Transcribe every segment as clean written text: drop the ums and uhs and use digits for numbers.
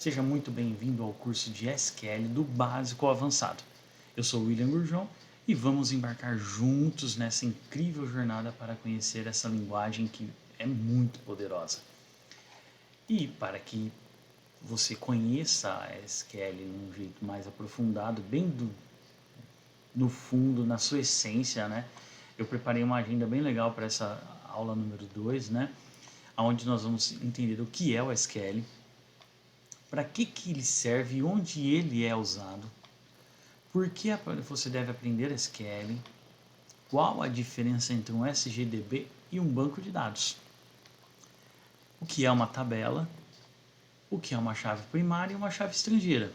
Seja muito bem-vindo ao curso de SQL do básico ao avançado. Eu sou William Gurjão e vamos embarcar juntos nessa incrível jornada para conhecer essa linguagem que é muito poderosa. E para que você conheça a SQL num jeito mais aprofundado, bem no fundo, na sua essência, né? Eu preparei uma agenda bem legal para essa aula número 2, né? Onde nós vamos entender o que é o SQL, para que ele serve e onde ele é usado, por que você deve aprender SQL, qual a diferença entre um SGDB e um banco de dados, o que é uma tabela, o que é uma chave primária e uma chave estrangeira,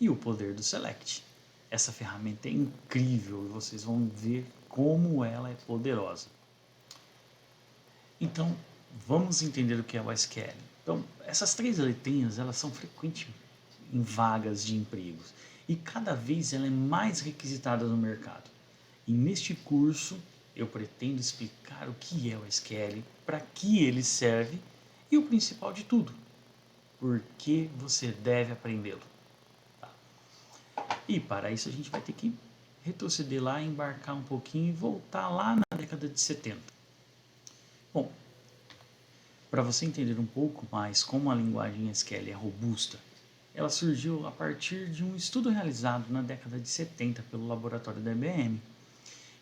e o poder do Select. Essa ferramenta é incrível e vocês vão ver como ela é poderosa. Então, vamos entender o que é o SQL. Então, essas três letrinhas, elas são frequentes em vagas de empregos e cada vez ela é mais requisitada no mercado. E neste curso, eu pretendo explicar o que é o SQL, para que ele serve e o principal de tudo, por que você deve aprendê-lo. Tá? E para isso a gente vai ter que retroceder lá, embarcar um pouquinho e voltar lá na década de 70. Bom, para você entender um pouco mais como a linguagem SQL é robusta, ela surgiu a partir de um estudo realizado na década de 70 pelo laboratório da IBM.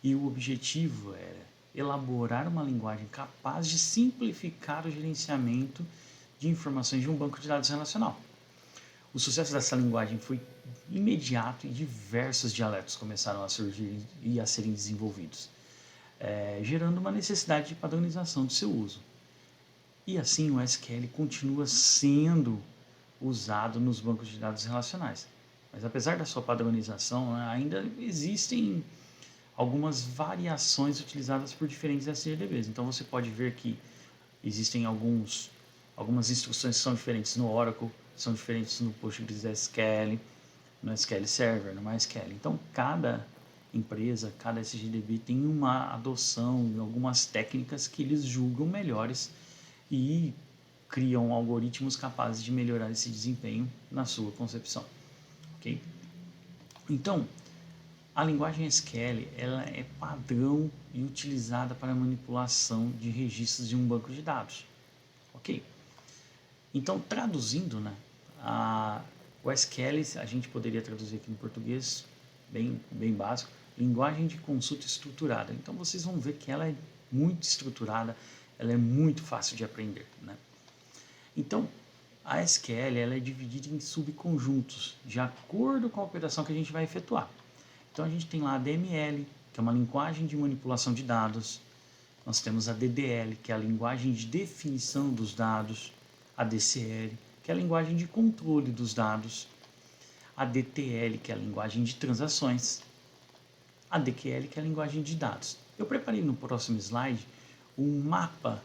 E o objetivo era elaborar uma linguagem capaz de simplificar o gerenciamento de informações de um banco de dados relacional. O sucesso dessa linguagem foi imediato e diversos dialetos começaram a surgir e a serem desenvolvidos, gerando uma necessidade de padronização de seu uso. E assim o SQL continua sendo usado nos bancos de dados relacionais. Mas apesar da sua padronização, ainda existem algumas variações utilizadas por diferentes SGDBs. Então você pode ver que existem algumas instruções que são diferentes no Oracle, são diferentes no PostgreSQL, no SQL Server, no MySQL. Então cada empresa, cada SGDB tem uma adoção, algumas técnicas que eles julgam melhores e criam algoritmos capazes de melhorar esse desempenho na sua concepção. Okay? Então, a linguagem SQL ela é padrão e utilizada para manipulação de registros de um banco de dados. Ok? Então, traduzindo, né, o SQL a gente poderia traduzir aqui em português, bem básico, linguagem de consulta estruturada. Então, vocês vão ver que ela é muito estruturada, ela é muito fácil de aprender. Né? Então, a SQL ela é dividida em subconjuntos, de acordo com a operação que a gente vai efetuar. Então, a gente tem lá a DML, que é uma linguagem de manipulação de dados. Nós temos a DDL, que é a linguagem de definição dos dados. A DCL, que é a linguagem de controle dos dados. A DTL, que é a linguagem de transações. A DQL, que é a linguagem de dados. Eu preparei no próximo slide um mapa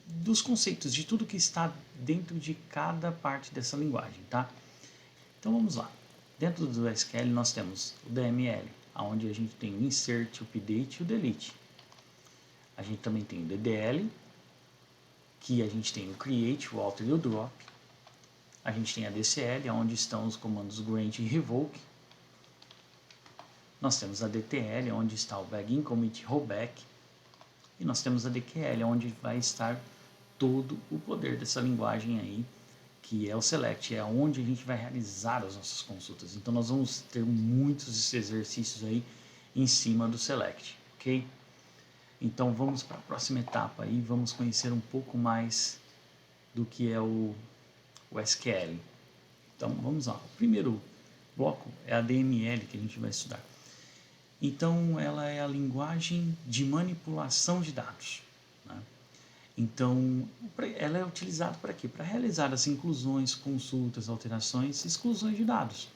dos conceitos, de tudo que está dentro de cada parte dessa linguagem. Tá? Então, vamos lá. Dentro do SQL nós temos o DML, onde a gente tem o insert, o update e o delete. A gente também tem o DDL, que a gente tem o create, o alter e o drop. A gente tem a DCL, onde estão os comandos grant e revoke. Nós temos a DTL, onde está o begin, commit, rollback. E nós temos a DQL, onde vai estar todo o poder dessa linguagem aí, que é o select, é onde a gente vai realizar as nossas consultas. Então nós vamos ter muitos exercícios aí em cima do select, ok? Então vamos para a próxima etapa aí, vamos conhecer um pouco mais do que é o SQL. Então vamos lá, o primeiro bloco é a DML que a gente vai estudar. Então ela é a linguagem de manipulação de dados. Né? Então, ela é utilizada para quê? Para realizar as inclusões, consultas, alterações, exclusões de dados.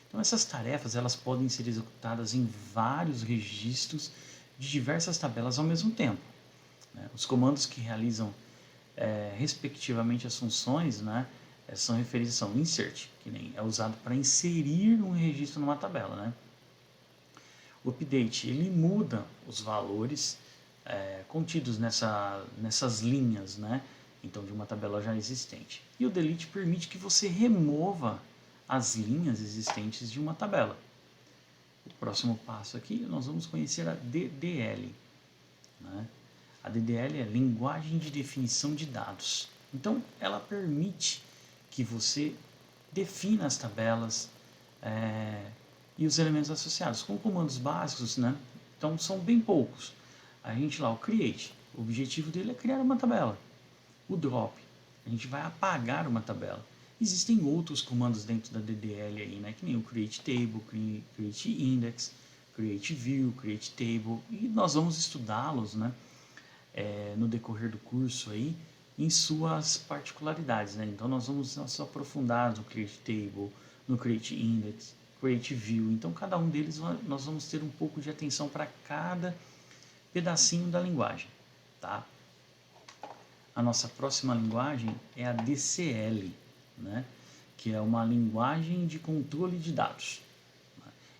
Então, essas tarefas elas podem ser executadas em vários registros de diversas tabelas ao mesmo tempo. Né? Os comandos que realizam, respectivamente, as funções, né, são referidos ao insert, que nem é usado para inserir um registro numa tabela. Né? O update, ele muda os valores contidos nessas linhas, né? então de uma tabela já existente. E o delete permite que você remova as linhas existentes de uma tabela. O próximo passo aqui, nós vamos conhecer a DDL. Né? A DDL é Linguagem de Definição de Dados. Então, ela permite que você defina as tabelas e os elementos associados, com comandos básicos, né? Então, são bem poucos. A gente lá, o create, o objetivo dele é criar uma tabela. O drop, a gente vai apagar uma tabela. Existem outros comandos dentro da DDL aí, né? Que nem o create table, create index, create view, create table, e nós vamos estudá-los, né? No decorrer do curso aí, em suas particularidades, né? Então nós vamos nos aprofundar no create table, no create index, create view. Então cada um deles nós vamos ter um pouco de atenção para cada pedacinho da linguagem, tá? A nossa próxima linguagem é a DCL, né? Que é uma linguagem de controle de dados.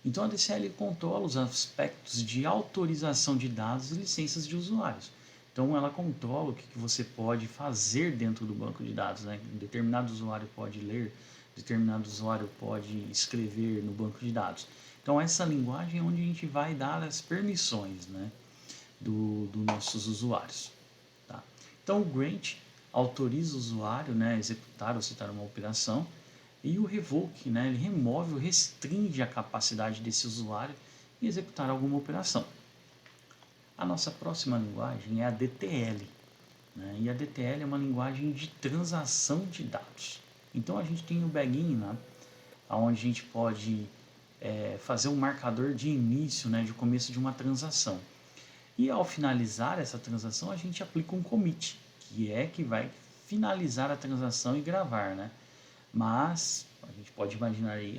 Então a DCL controla os aspectos de autorização de dados e licenças de usuários. Então ela controla o que você pode fazer dentro do banco de dados, né? Determinado usuário pode ler, determinado usuário pode escrever no banco de dados. Então essa linguagem é onde a gente vai dar as permissões, né? dos nossos usuários. Tá? Então o grant autoriza o usuário, né, a executar ou citar uma operação, e o revoke, né, ele remove ou restringe a capacidade desse usuário em executar alguma operação. A nossa próxima linguagem é a DTL, né, e a DTL é uma linguagem de transação de dados. Então a gente tem o begin, né, onde a gente pode fazer um marcador de início, né, de começo de uma transação. E ao finalizar essa transação, a gente aplica um commit, que vai finalizar a transação e gravar, né? Mas a gente pode imaginar aí,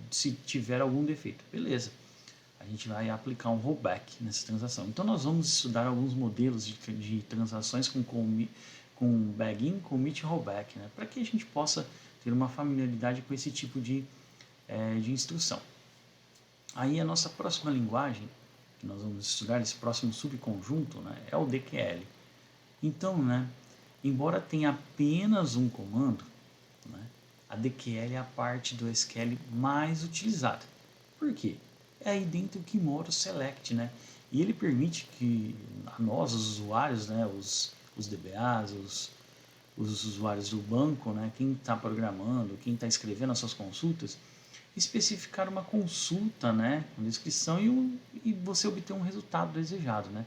se tiver algum defeito, beleza. A gente vai aplicar um rollback nessa transação. Então nós vamos estudar alguns modelos de transações com begin, commit e rollback, né? Para que a gente possa ter uma familiaridade com esse tipo de instrução. Aí a nossa próxima linguagem, que nós vamos estudar, esse próximo subconjunto, né, é o DQL. Então, né, embora tenha apenas um comando, né, a DQL é a parte do SQL mais utilizada. Por quê? É aí dentro que mora o select, né? E ele permite que nós, os usuários, né, os DBAs, os usuários do banco, né, quem está programando, quem está escrevendo as suas consultas, especificar uma consulta, né, com descrição e você obter um resultado desejado, né?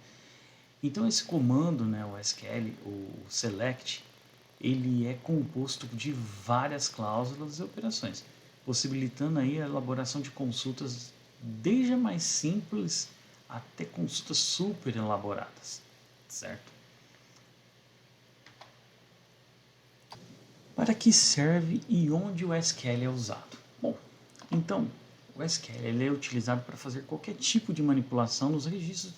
Então esse comando, né, o SQL, o select, ele é composto de várias cláusulas e operações, possibilitando aí a elaboração de consultas desde a mais simples até consultas super elaboradas, certo? Para que serve e onde o SQL é usado? Bom, então o SQL ele é utilizado para fazer qualquer tipo de manipulação nos registros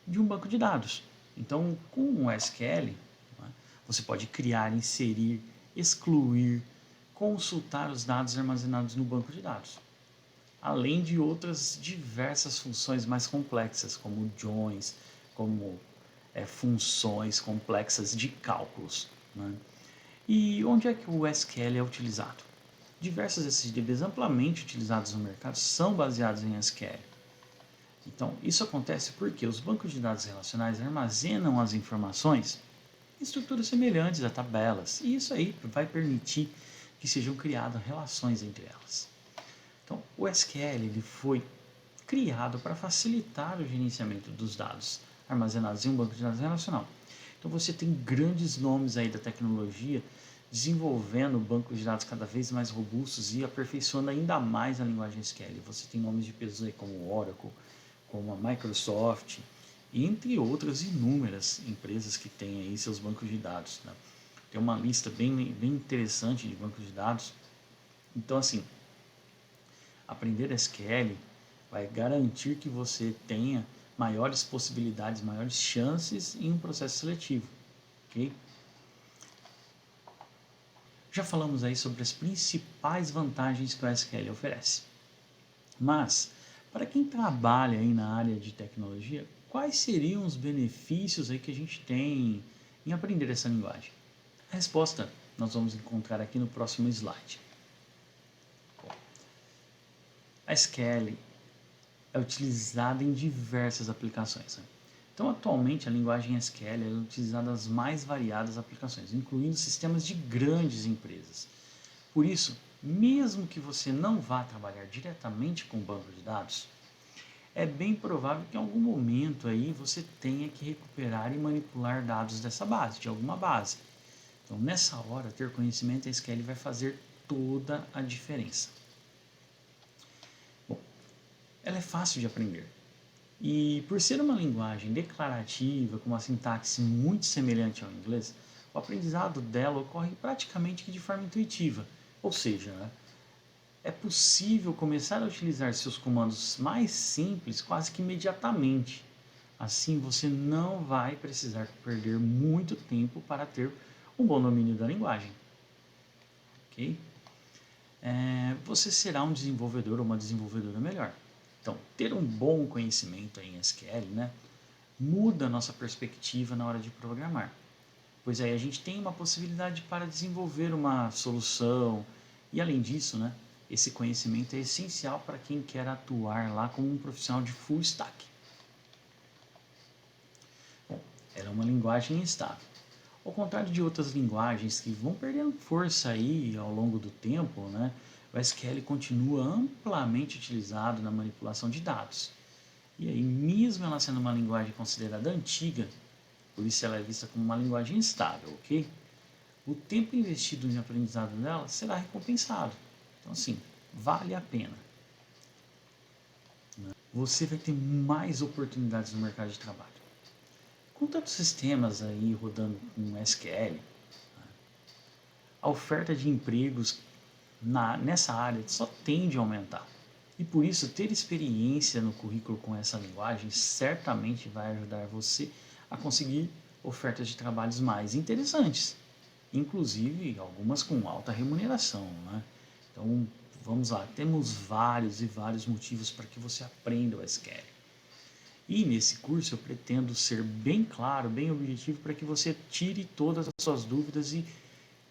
de um banco de dados. Então, com o SQL, né, você pode criar, inserir, excluir, consultar os dados armazenados no banco de dados, além de outras diversas funções mais complexas, como joins, como funções complexas de cálculos. Né? E onde é que o SQL é utilizado? Diversos SDBs amplamente utilizados no mercado são baseados em SQL. Então, isso acontece porque os bancos de dados relacionais armazenam as informações em estruturas semelhantes a tabelas, e isso aí vai permitir que sejam criadas relações entre elas. Então, o SQL ele foi criado para facilitar o gerenciamento dos dados armazenados em um banco de dados relacional. Então, você tem grandes nomes aí da tecnologia desenvolvendo bancos de dados cada vez mais robustos e aperfeiçoando ainda mais a linguagem SQL. Você tem nomes de peso aí como o Oracle, como a Microsoft, entre outras inúmeras empresas que têm aí seus bancos de dados. Né? Tem uma lista bem interessante de bancos de dados. Então, assim, aprender SQL vai garantir que você tenha maiores possibilidades, maiores chances em um processo seletivo. Ok? Já falamos aí sobre as principais vantagens que o SQL oferece. Mas, para quem trabalha aí na área de tecnologia, quais seriam os benefícios aí que a gente tem em aprender essa linguagem? A resposta nós vamos encontrar aqui no próximo slide. Bom, a SQL é utilizada em diversas aplicações, né? Então, atualmente, a linguagem SQL é utilizada nas mais variadas aplicações, incluindo sistemas de grandes empresas. Por isso, mesmo que você não vá trabalhar diretamente com banco de dados, é bem provável que em algum momento aí você tenha que recuperar e manipular dados dessa base, de alguma base. Então, nessa hora, ter conhecimento em SQL vai fazer toda a diferença. Bom, ela é fácil de aprender. E por ser uma linguagem declarativa, com uma sintaxe muito semelhante ao inglês, o aprendizado dela ocorre praticamente que de forma intuitiva. Ou seja, né, é possível começar a utilizar seus comandos mais simples quase que imediatamente. Assim, você não vai precisar perder muito tempo para ter um bom domínio da linguagem. Ok? Você será um desenvolvedor ou uma desenvolvedora melhor. Então, ter um bom conhecimento em SQL, né, muda a nossa perspectiva na hora de programar. Pois aí a gente tem uma possibilidade para desenvolver uma solução e, além disso, né, esse conhecimento é essencial para quem quer atuar lá como um profissional de full stack. Bom, ela é uma linguagem estável. Ao contrário de outras linguagens que vão perdendo força aí ao longo do tempo, né, o SQL continua amplamente utilizado na manipulação de dados. E aí, mesmo ela sendo uma linguagem considerada antiga, por isso ela é vista como uma linguagem estável, ok? O tempo investido em aprendizado dela será recompensado. Então, assim, vale a pena. Você vai ter mais oportunidades no mercado de trabalho. Com tantos sistemas aí rodando com SQL, a oferta de empregos nessa área só tende a aumentar. E por isso, ter experiência no currículo com essa linguagem certamente vai ajudar você a conseguir ofertas de trabalhos mais interessantes, inclusive algumas com alta remuneração, né? Então, vamos lá, temos vários e vários motivos para que você aprenda o SQL. E nesse curso eu pretendo ser bem claro, bem objetivo, para que você tire todas as suas dúvidas e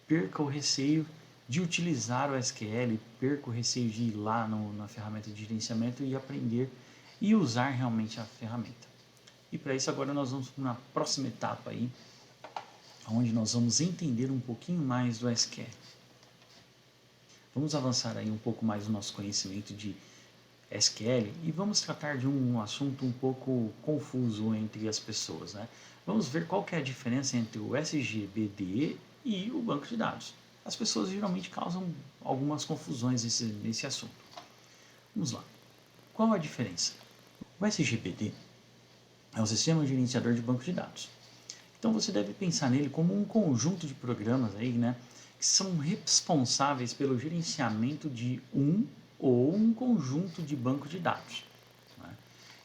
perca o receio de utilizar o SQL, perca o receio de ir lá na ferramenta de gerenciamento e aprender e usar realmente a ferramenta. E para isso agora nós vamos na próxima etapa aí, onde nós vamos entender um pouquinho mais do SQL. Vamos avançar aí um pouco mais no nosso conhecimento de SQL e vamos tratar de um assunto um pouco confuso entre as pessoas, né? Vamos ver qual que é a diferença entre o SGBD e o banco de dados. As pessoas geralmente causam algumas confusões nesse assunto. Vamos lá. Qual a diferença? O SGBD é o Sistema Gerenciador de Banco de Dados. Então você deve pensar nele como um conjunto de programas aí, né, que são responsáveis pelo gerenciamento de um ou um conjunto de banco de dados, né?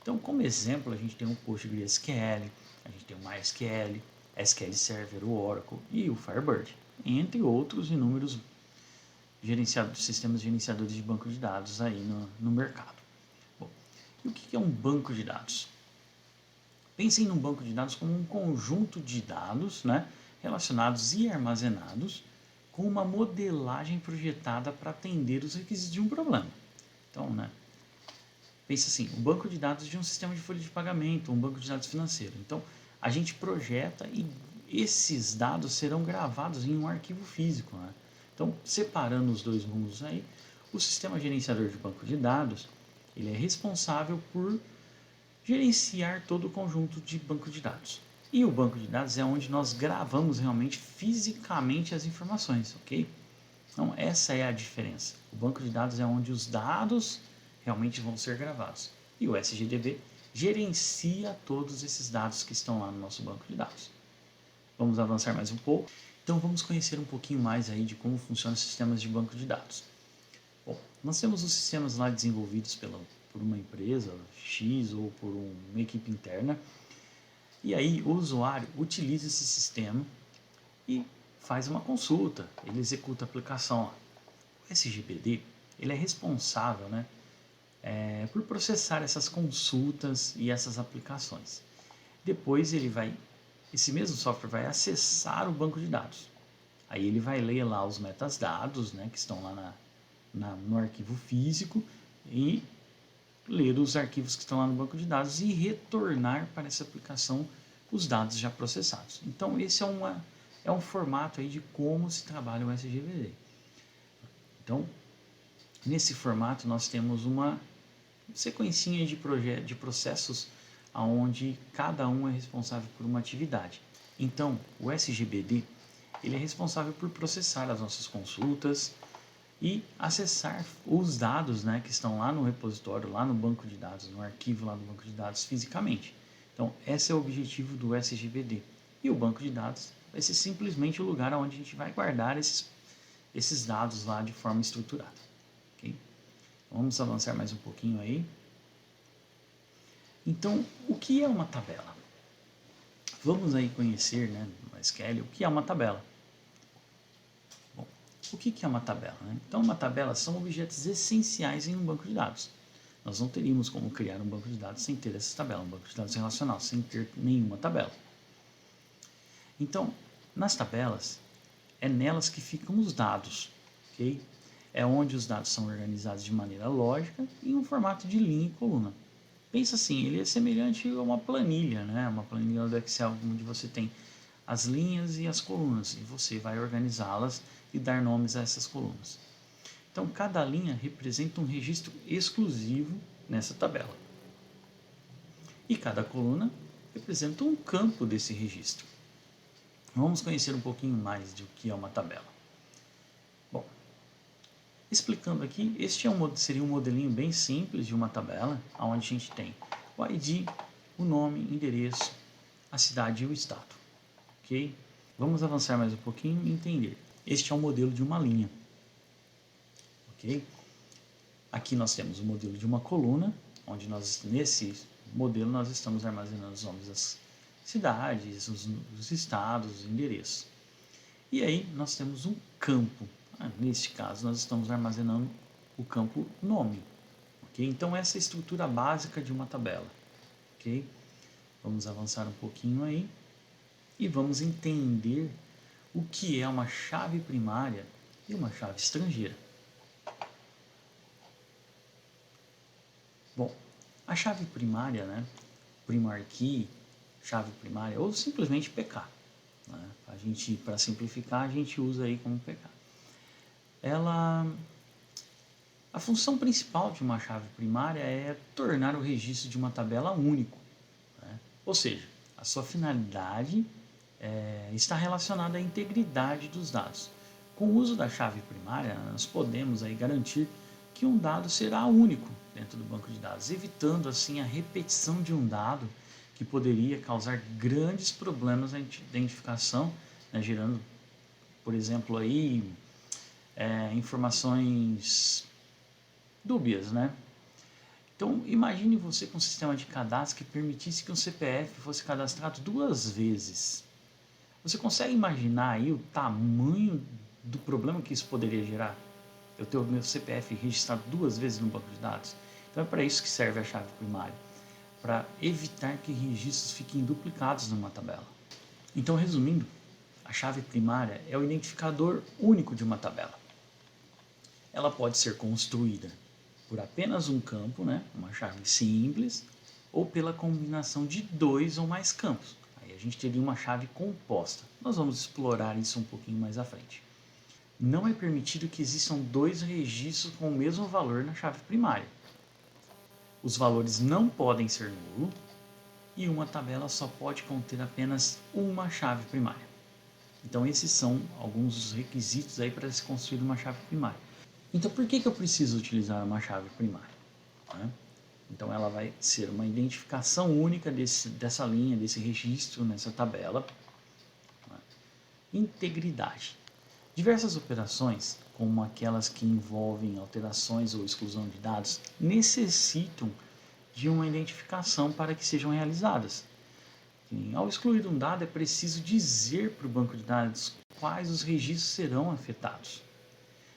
Então, como exemplo, a gente tem o PostgreSQL, a gente tem o MySQL, SQL Server, o Oracle e o Firebird, entre outros inúmeros sistemas gerenciadores de banco de dados aí no mercado. Bom, e o que é um banco de dados? Pensem num banco de dados como um conjunto de dados, né, relacionados e armazenados com uma modelagem projetada para atender os requisitos de um problema. Então, né, pense assim, um banco de dados de um sistema de folha de pagamento, um banco de dados financeiro. Então, a gente projeta e esses dados serão gravados em um arquivo físico, né? Então, separando os dois mundos aí, o sistema gerenciador de banco de dados, ele é responsável por gerenciar todo o conjunto de banco de dados. E o banco de dados é onde nós gravamos realmente fisicamente as informações, ok? Então, essa é a diferença. O banco de dados é onde os dados realmente vão ser gravados. E o SGDB gerencia todos esses dados que estão lá no nosso banco de dados. Vamos avançar mais um pouco. Então, vamos conhecer um pouquinho mais aí de como funcionam os sistemas de banco de dados. Bom, nós temos os sistemas lá desenvolvidos por uma empresa X ou por uma equipe interna. E aí o usuário utiliza esse sistema e faz uma consulta, ele executa a aplicação lá. O SGPD ele é responsável, né, por processar essas consultas e essas aplicações. Depois esse mesmo software vai acessar o banco de dados. Aí ele vai ler lá os metadados, né, que estão lá no arquivo físico e ler os arquivos que estão lá no banco de dados e retornar para essa aplicação os dados já processados. Então esse é um formato aí de como se trabalha o SGBD. Então, nesse formato nós temos uma sequencinha de processos onde cada um é responsável por uma atividade. Então, o SGBD ele é responsável por processar as nossas consultas e acessar os dados, né, que estão lá no repositório, lá no banco de dados, no arquivo lá do banco de dados fisicamente. Então, esse é o objetivo do SGBD. E o banco de dados vai ser simplesmente o lugar onde a gente vai guardar esses dados lá de forma estruturada. Okay? Vamos avançar mais um pouquinho aí. Então, o que é uma tabela? Vamos aí conhecer, né, no SQL, o que é uma tabela. Bom, o que é uma tabela? Né? Então, uma tabela são objetos essenciais em um banco de dados. Nós não teríamos como criar um banco de dados sem ter essa tabela, um banco de dados relacional, sem ter nenhuma tabela. Então, nas tabelas, é nelas que ficam os dados, ok? É onde os dados são organizados de maneira lógica em um formato de linha e coluna. Pensa assim, ele é semelhante a uma planilha, né? Uma planilha do Excel, onde você tem as linhas e as colunas, e você vai organizá-las e dar nomes a essas colunas. Então, cada linha representa um registro exclusivo nessa tabela. E cada coluna representa um campo desse registro. Vamos conhecer um pouquinho mais de o que é uma tabela. Bom, explicando aqui, este seria um modelinho bem simples de uma tabela, onde a gente tem o ID, o nome, endereço, a cidade e o estado. Ok? Vamos avançar mais um pouquinho e entender. Este é um modelo de uma linha. Ok? Aqui nós temos o modelo de uma coluna, onde nesse modelo nós estamos armazenando os nomes das cidades, os estados, os endereços. E aí nós temos um campo. Neste caso nós estamos armazenando o campo nome. Okay? Então essa é a estrutura básica de uma tabela. Okay? Vamos avançar um pouquinho aí e vamos entender o que é uma chave primária e uma chave estrangeira. Bom, a chave primária, né, primary key, chave primária, ou simplesmente PK. Né? Para simplificar, a gente usa aí como PK. A função principal de uma chave primária é tornar o registro de uma tabela único. Né? Ou seja, a sua finalidade está relacionada à integridade dos dados. Com o uso da chave primária, nós podemos aí garantir que um dado será único dentro do banco de dados, evitando assim a repetição de um dado que poderia causar grandes problemas na identificação, né, gerando, por exemplo, aí, informações dúbias, né? Então, imagine você com um sistema de cadastro que permitisse que um CPF fosse cadastrado 2 vezes. Você consegue imaginar aí o tamanho do problema que isso poderia gerar? Eu ter o meu CPF registrado 2 vezes no banco de dados. Então é para isso que serve a chave primária, para evitar que registros fiquem duplicados numa tabela. Então, resumindo, a chave primária é o identificador único de uma tabela. Ela pode ser construída por apenas um campo, né, uma chave simples, ou pela combinação de 2 ou mais campos. Aí a gente teria uma chave composta. Nós vamos explorar isso um pouquinho mais à frente. Não é permitido que existam 2 registros com o mesmo valor na chave primária. Os valores não podem ser nulos e uma tabela só pode conter apenas uma chave primária. Então esses são alguns dos requisitos aí para se construir uma chave primária. Então por que eu preciso utilizar uma chave primária? Então ela vai ser uma identificação única dessa linha, desse registro nessa tabela. Integridade. Diversas operações, como aquelas que envolvem alterações ou exclusão de dados, necessitam de uma identificação para que sejam realizadas. Ao excluir um dado, é preciso dizer para o banco de dados quais os registros serão afetados.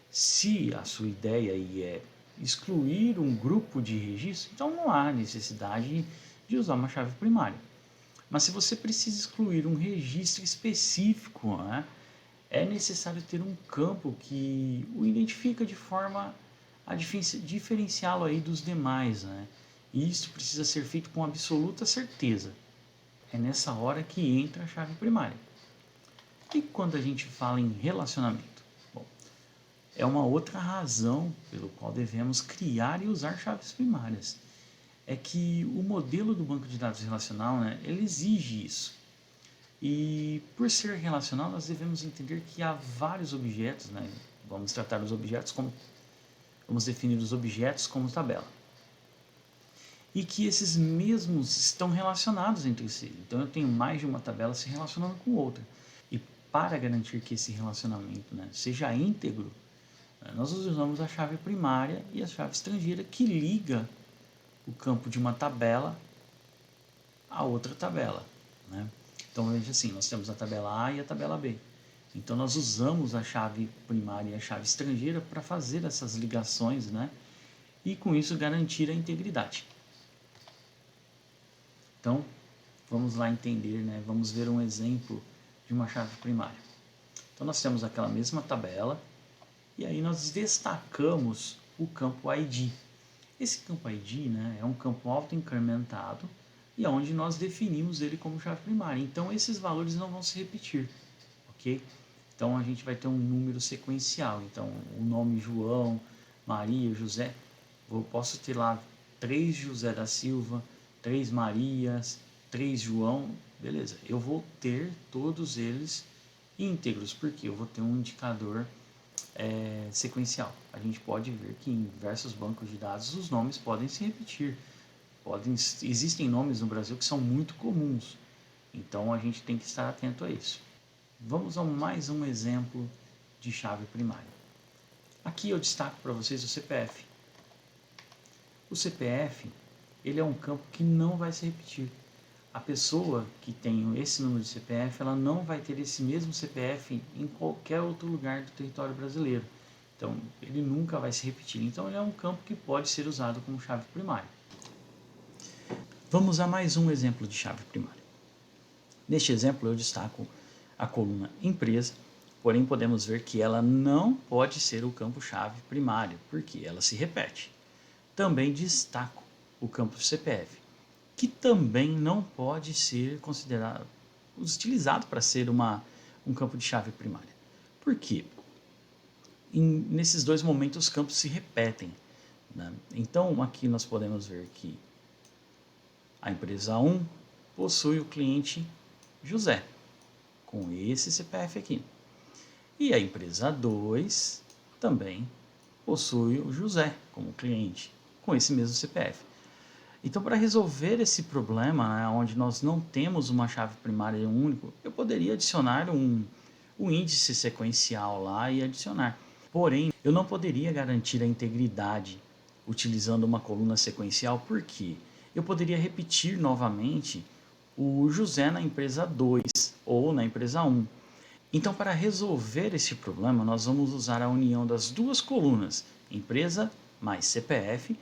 Se a sua ideia aí é excluir um grupo de registros, então não há necessidade de usar uma chave primária. Mas se você precisa excluir um registro específico, né, é necessário ter um campo que o identifica de forma a diferenciá-lo aí dos demais, né? E isso precisa ser feito com absoluta certeza. É nessa hora que entra a chave primária. E quando a gente fala em relacionamento? Bom, é uma outra razão pelo qual devemos criar e usar chaves primárias. É que o modelo do banco de dados relacional, né, ele exige isso. E por ser relacional, nós devemos entender que há vários objetos, né? Vamos tratar os objetos como, vamos definir os objetos como tabela. E que esses mesmos estão relacionados entre si. Então eu tenho mais de uma tabela se relacionando com outra. E para garantir que esse relacionamento, né, seja íntegro, nós usamos a chave primária e a chave estrangeira que liga o campo de uma tabela a outra tabela, né? Então veja assim, nós temos a tabela A e a tabela B. Então nós usamos a chave primária e a chave estrangeira para fazer essas ligações, né? E com isso garantir a integridade. Então vamos lá entender, né? Vamos ver um exemplo de uma chave primária. Então nós temos aquela mesma tabela e aí nós destacamos o campo ID. Esse campo ID, né, é um campo auto-incrementado e onde nós definimos ele como chave primária. Então esses valores não vão se repetir, ok? Então a gente vai ter um número sequencial. Então o nome João, Maria, José, eu posso ter lá 3 José da Silva, 3 Marias, 3 João, beleza. Eu vou ter todos eles íntegros, porque eu vou ter um indicador sequencial. A gente pode ver que em diversos bancos de dados os nomes podem se repetir. Existem nomes no Brasil que são muito comuns, então a gente tem que estar atento a isso. Vamos a mais um exemplo de chave primária. Aqui eu destaco para vocês o CPF. O CPF, ele é um campo que não vai se repetir. A pessoa que tem esse número de CPF, ela não vai ter esse mesmo CPF em qualquer outro lugar do território brasileiro. Então, ele nunca vai se repetir. Então, ele é um campo que pode ser usado como chave primária. Vamos a mais um exemplo de chave primária. Neste exemplo, eu destaco a coluna empresa, porém podemos ver que ela não pode ser o campo-chave primário, porque ela se repete. Também destaco o campo CPF, que também não pode ser considerado, utilizado para ser um campo de chave primária. Por quê? Nesses dois momentos os campos se repetem, né? Então aqui nós podemos ver que a empresa 1 possui o cliente José, com esse CPF aqui. E a empresa 2 também possui o José como cliente, com esse mesmo CPF. Então, para resolver esse problema, né, onde nós não temos uma chave primária única, eu poderia adicionar um índice sequencial lá e adicionar. Porém, eu não poderia garantir a integridade utilizando uma coluna sequencial, porque eu poderia repetir novamente o José na empresa 2 ou na empresa 1. Então, para resolver esse problema, nós vamos usar a união das duas colunas, empresa mais CPF,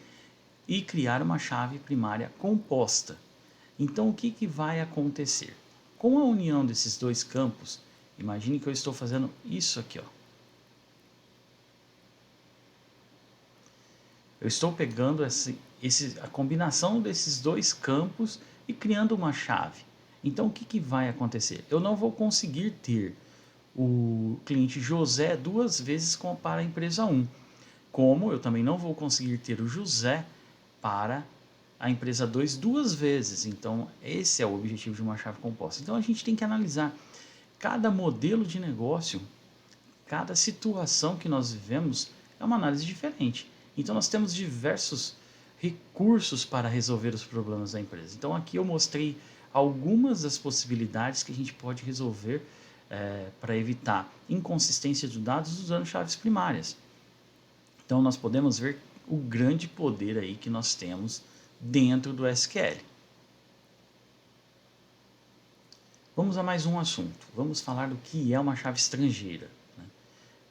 e criar uma chave primária composta. Então, o que vai acontecer? Com a união desses dois campos, imagine que eu estou fazendo isso aqui, ó. Eu estou pegando a combinação desses dois campos e criando uma chave. Então, o que vai acontecer? Eu não vou conseguir ter o cliente José duas vezes para a empresa 1. Como eu também não vou conseguir ter o José para a empresa 2 duas vezes. Então, esse é o objetivo de uma chave composta. Então, a gente tem que analisar cada modelo de negócio, cada situação que nós vivemos é uma análise diferente. Então, nós temos diversos recursos para resolver os problemas da empresa. Então, aqui eu mostrei algumas das possibilidades que a gente pode resolver para evitar inconsistência de dados usando chaves primárias. Então, nós podemos ver o grande poder aí que nós temos dentro do SQL. Vamos a mais um assunto. Vamos falar do que é uma chave estrangeira, né?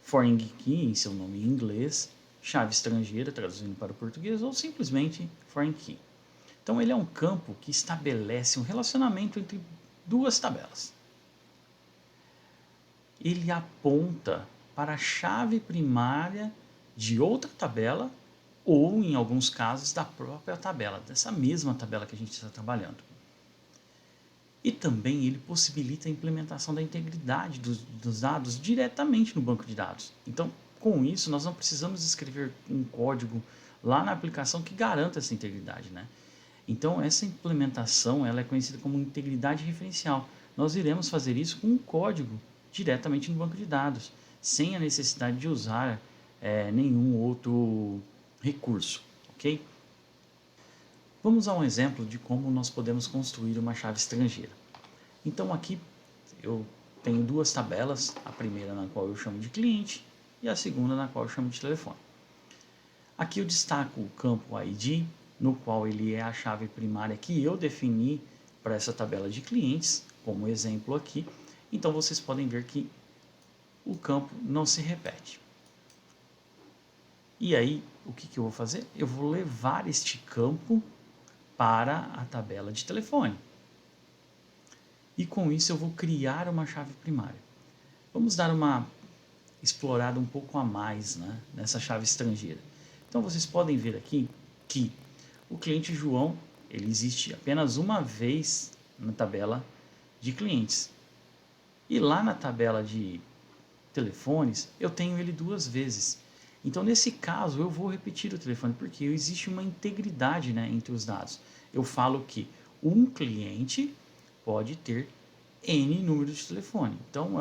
Foreign key, em seu nome em inglês, chave estrangeira, traduzindo para o português, ou simplesmente foreign key. Então, ele é um campo que estabelece um relacionamento entre duas tabelas. ele aponta para a chave primária de outra tabela ou, em alguns casos, da própria tabela, dessa mesma tabela que a gente está trabalhando. E também ele possibilita a implementação da integridade dos dados diretamente no banco de dados. Então, com isso, nós não precisamos escrever um código lá na aplicação que garanta essa integridade, né? Então, essa implementação ela é conhecida como integridade referencial. Nós iremos fazer isso com um código diretamente no banco de dados, sem a necessidade de usar nenhum outro recurso, ok? Vamos a um exemplo de como nós podemos construir uma chave estrangeira. Então aqui eu tenho duas tabelas, a primeira na qual eu chamo de cliente e a segunda na qual eu chamo de telefone. Aqui eu destaco o campo ID, no qual ele é a chave primária que eu defini para essa tabela de clientes, como exemplo aqui. Então vocês podem ver que o campo não se repete. E aí, o que eu vou fazer? Eu vou levar este campo para a tabela de telefone. E com isso eu vou criar uma chave primária. Vamos dar uma explorada um pouco a mais, né, nessa chave estrangeira. Então vocês podem ver aqui que o cliente João ele existe apenas uma vez na tabela de clientes. E lá na tabela de telefones eu tenho ele duas vezes. Então, nesse caso, eu vou repetir o telefone, porque existe uma integridade, né, entre os dados. Eu falo que um cliente pode ter N números de telefone. Então,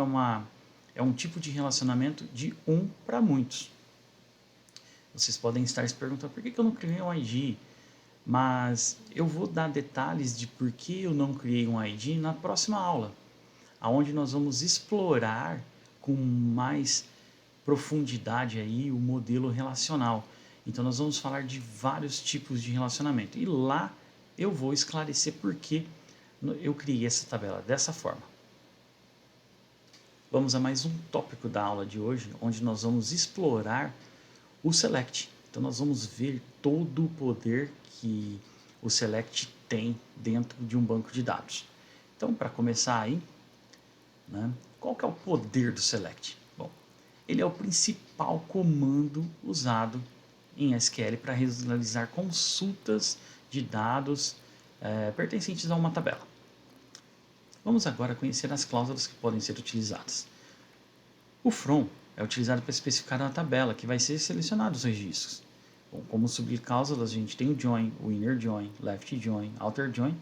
é um tipo de relacionamento de um para muitos. Vocês podem estar se perguntando, por que eu não criei um ID? Mas eu vou dar detalhes de por que eu não criei um ID na próxima aula, onde nós vamos explorar com mais profundidade aí o modelo relacional. Então nós vamos falar de vários tipos de relacionamento e lá eu vou esclarecer por que eu criei essa tabela dessa forma. Vamos a mais um tópico da aula de hoje, onde nós vamos explorar o select. Então nós vamos ver todo o poder que o select tem dentro de um banco de dados. Então, para começar aí, né, qual que é o poder do select? Ele é o principal comando usado em SQL para realizar consultas de dados pertencentes a uma tabela. Vamos agora conhecer as cláusulas que podem ser utilizadas. O from é utilizado para especificar na tabela que vai ser selecionado os registros. Bom, como subcláusulas a gente tem o join, o inner join, left join, outer join,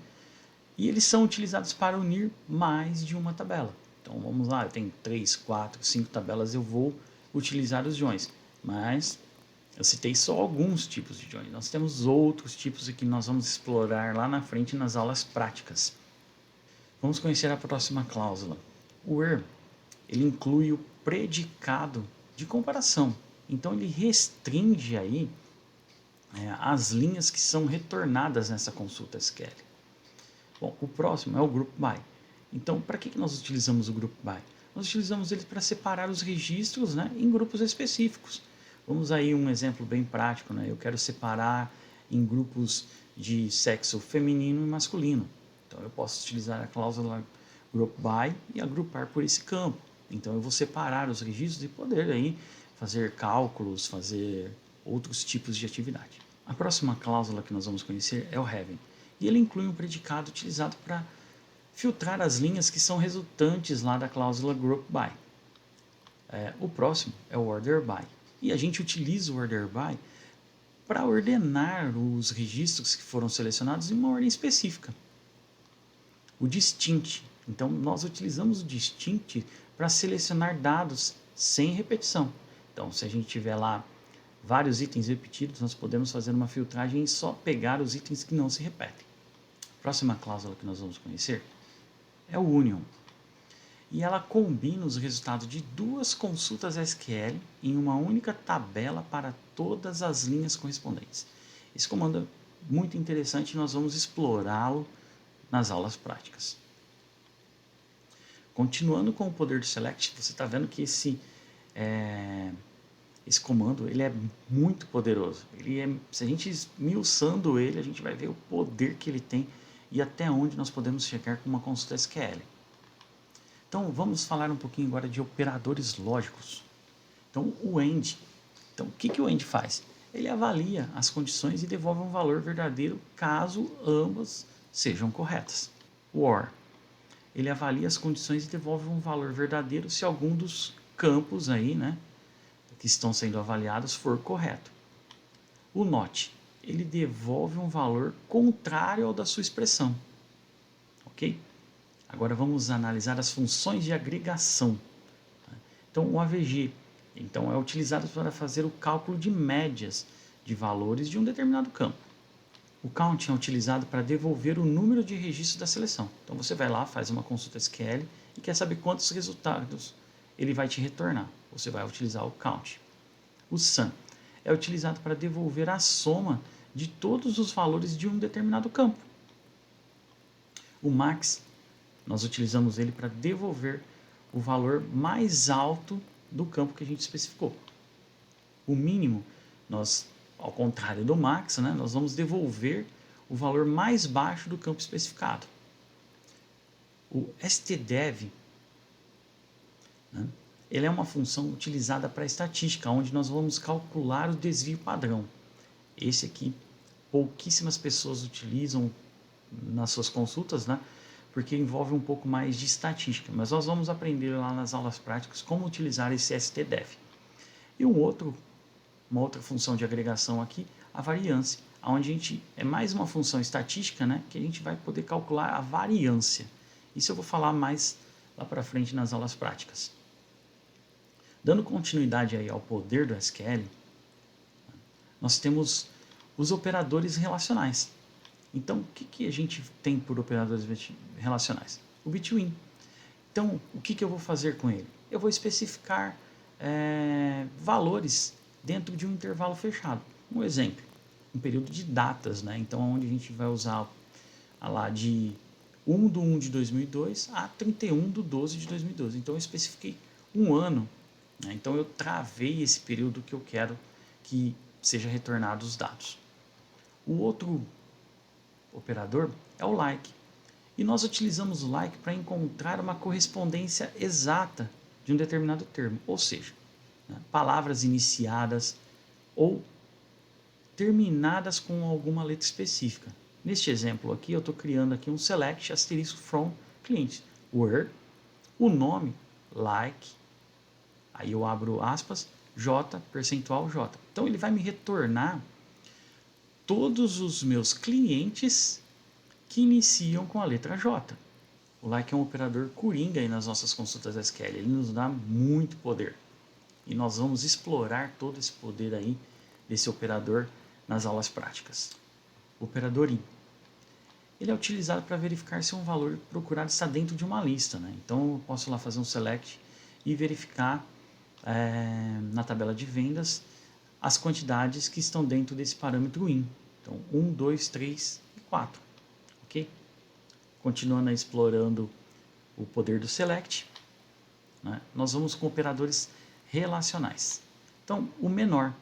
e eles são utilizados para unir mais de uma tabela. Então vamos lá, eu tenho 3, 4, 5 tabelas, eu vou utilizar os joins, mas eu citei só alguns tipos de joins. Nós temos outros tipos que nós vamos explorar lá na frente nas aulas práticas. Vamos conhecer a próxima cláusula. O where, ele inclui o predicado de comparação. Então ele restringe aí as linhas que são retornadas nessa consulta SQL. Bom, o próximo é o group by. Então, para que nós utilizamos o group by? Nós utilizamos ele para separar os registros, né, em grupos específicos. Vamos aí um exemplo bem prático, né? Eu quero separar em grupos de sexo feminino e masculino. Então eu posso utilizar a cláusula group by e agrupar por esse campo. Então eu vou separar os registros e poder aí fazer cálculos, fazer outros tipos de atividade. A próxima cláusula que nós vamos conhecer é o having. E ele inclui um predicado utilizado para filtrar as linhas que são resultantes lá da cláusula group by. O próximo é o order by. E a gente utiliza o order by para ordenar os registros que foram selecionados em uma ordem específica. O distinct. Então, nós utilizamos o distinct para selecionar dados sem repetição. Então, se a gente tiver lá vários itens repetidos, nós podemos fazer uma filtragem e só pegar os itens que não se repetem. A próxima cláusula que nós vamos conhecer é o union. E ela combina os resultados de duas consultas SQL em uma única tabela para todas as linhas correspondentes. Esse comando é muito interessante e nós vamos explorá-lo nas aulas práticas. Continuando com o poder do select, você está vendo que esse comando ele é muito poderoso. Se a gente esmiuçando ele, a gente vai ver o poder que ele tem e até onde nós podemos chegar com uma consulta SQL. Então, vamos falar um pouquinho agora de operadores lógicos. Então, o AND. Então, o que o AND faz? Ele avalia as condições e devolve um valor verdadeiro caso ambas sejam corretas. O OR. Ele avalia as condições e devolve um valor verdadeiro se algum dos campos aí, né, que estão sendo avaliados for correto. O NOT. Ele devolve um valor contrário ao da sua expressão. Ok? Agora vamos analisar as funções de agregação. Então, o AVG é utilizado para fazer o cálculo de médias de valores de um determinado campo. O count é utilizado para devolver o número de registros da seleção. Então, você vai lá, faz uma consulta SQL e quer saber quantos resultados ele vai te retornar. Você vai utilizar o count. O sum é utilizado para devolver a soma de todos os valores de um determinado campo. O max, nós utilizamos ele para devolver o valor mais alto do campo que a gente especificou. O mínimo, nós, ao contrário do max, né, nós vamos devolver o valor mais baixo do campo especificado. O stdev, né, ele é uma função utilizada para estatística, onde nós vamos calcular o desvio padrão. Esse aqui, pouquíssimas pessoas utilizam nas suas consultas, né, porque envolve um pouco mais de estatística, mas nós vamos aprender lá nas aulas práticas como utilizar esse stdev. E uma outra função de agregação aqui, a variância, onde a gente é mais uma função estatística, né, que a gente vai poder calcular a variância. Isso eu vou falar mais lá para frente nas aulas práticas. Dando continuidade aí ao poder do SQL, nós temos os operadores relacionais. Então, o que a gente tem por operadores relacionais? O between. Então, o que eu vou fazer com ele? Eu vou especificar valores dentro de um intervalo fechado. Um exemplo, um período de datas, né? Então, onde a gente vai usar lá de 1/1 de 2002 a 31/12 de 2012. Então, eu especifiquei um ano, né? Então, eu travei esse período que eu quero que seja retornado os dados. O outro operador é o like. E nós utilizamos o like para encontrar uma correspondência exata de um determinado termo, ou seja, né, palavras iniciadas ou terminadas com alguma letra específica. Neste exemplo aqui, eu estou criando aqui um select asterisco from client, where o nome like, aí eu abro aspas, j, percentual j. Então ele vai me retornar todos os meus clientes que iniciam com a letra J. O like é um operador coringa aí nas nossas consultas SQL. Ele nos dá muito poder. E nós vamos explorar todo esse poder aí desse operador nas aulas práticas. O operador in. Ele é utilizado para verificar se um valor procurado está dentro de uma lista, né? Então eu posso lá fazer um select e verificar na tabela de vendas as quantidades que estão dentro desse parâmetro in. Então 1, 2, 3 e 4. Ok? Continuando explorando o poder do select, né, nós vamos com operadores relacionais. Então, o menor.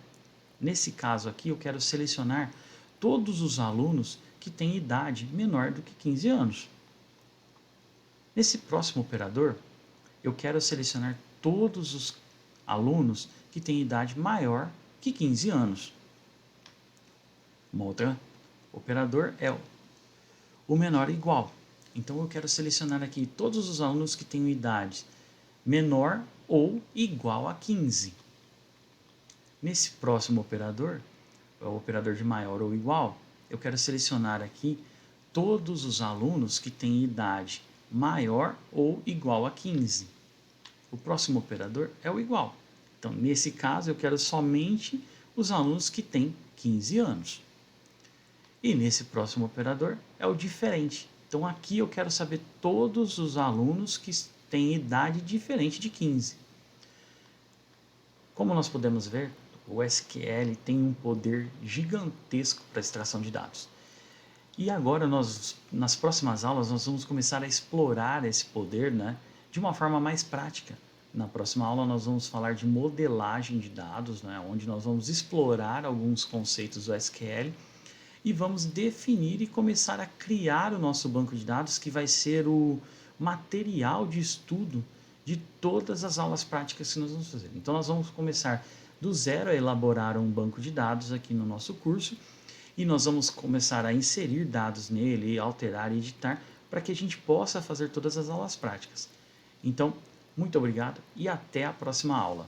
Nesse caso aqui, eu quero selecionar todos os alunos que têm idade menor do que 15 anos. Nesse próximo operador, eu quero selecionar todos os alunos que têm idade maior que 15 anos. Um outro operador é o menor igual. Então eu quero selecionar aqui todos os alunos que tenham idade menor ou igual a 15. Nesse próximo operador, o operador de maior ou igual, eu quero selecionar aqui todos os alunos que têm idade maior ou igual a 15. O próximo operador é o igual. Então, nesse caso, eu quero somente os alunos que têm 15 anos. E nesse próximo operador é o diferente. Então, aqui eu quero saber todos os alunos que têm idade diferente de 15. Como nós podemos ver, o SQL tem um poder gigantesco para extração de dados. E agora, nas próximas aulas, nós vamos começar a explorar esse poder, né, de uma forma mais prática. Na próxima aula, nós vamos falar de modelagem de dados, né, onde nós vamos explorar alguns conceitos do SQL e vamos definir e começar a criar o nosso banco de dados, que vai ser o material de estudo de todas as aulas práticas que nós vamos fazer. Então nós vamos começar do zero a elaborar um banco de dados aqui no nosso curso e nós vamos começar a inserir dados nele, alterar e editar para que a gente possa fazer todas as aulas práticas. Então, muito obrigado e até a próxima aula.